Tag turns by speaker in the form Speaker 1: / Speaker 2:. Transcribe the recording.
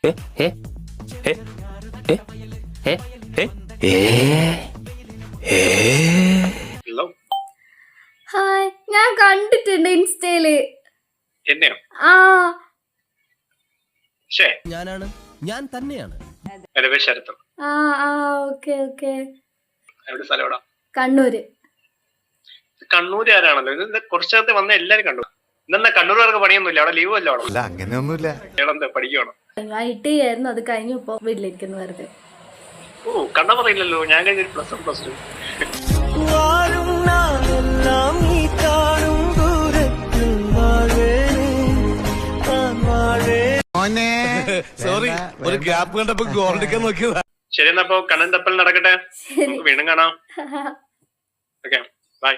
Speaker 1: ഏ ഏ ഏ ഏ ഏ ഏ ഏ
Speaker 2: ഹലോ
Speaker 3: ഹായ്, ഞാൻ കണ്ടിട്ടുണ്ട് ഇൻസ്റ്റയില്.
Speaker 2: എന്നെയോ?
Speaker 3: ആ
Speaker 2: ശേ,
Speaker 4: ഞാൻ തന്നെയാണ്.
Speaker 2: എന്റെ പേര് ശരത്ത്.
Speaker 3: ആ ആ ഓക്കെ ഓക്കെ.
Speaker 2: എവിടെ സ്ഥലം എവിടാ?
Speaker 3: കണ്ണൂര്.
Speaker 2: കണ്ണൂരുകാരാണല്ലോ. ഇത് കുറച്ചു നേരത്തെ വന്ന എല്ലാരും കണ്ടു. ഇന്നെന്താ കണ്ണൂരുകാർക്ക് പണിയൊന്നുമില്ല? അവിടെ ലീവ് വല്ലോ?
Speaker 5: അല്ല അങ്ങനെയൊന്നുമില്ല.
Speaker 2: എന്താ പഠിക്കുവാണോ?
Speaker 3: ഞാൻ ഇട്ടിയായിരുന്നു, അത് കഴിഞ്ഞു ഇപ്പൊ വീട്ടിലിരിക്കുന്നു വെറുതെ.
Speaker 2: ഓ, കണ്ണ പറയില്ലല്ലോ. ഞാൻ കഴിഞ്ഞ +1 +2.
Speaker 4: സോറി, ഒരു ഗ്യാപ്പ് കണ്ടപ്പോ ഗോൾഡിക്കാൻ നോക്കിയതാ.
Speaker 2: ശരി, എന്നാ അപ്പൊ കണ്ണൻ തപ്പൽ നടക്കട്ടെ. നമുക്ക് വീണ്ടും കാണാം. Okay, by.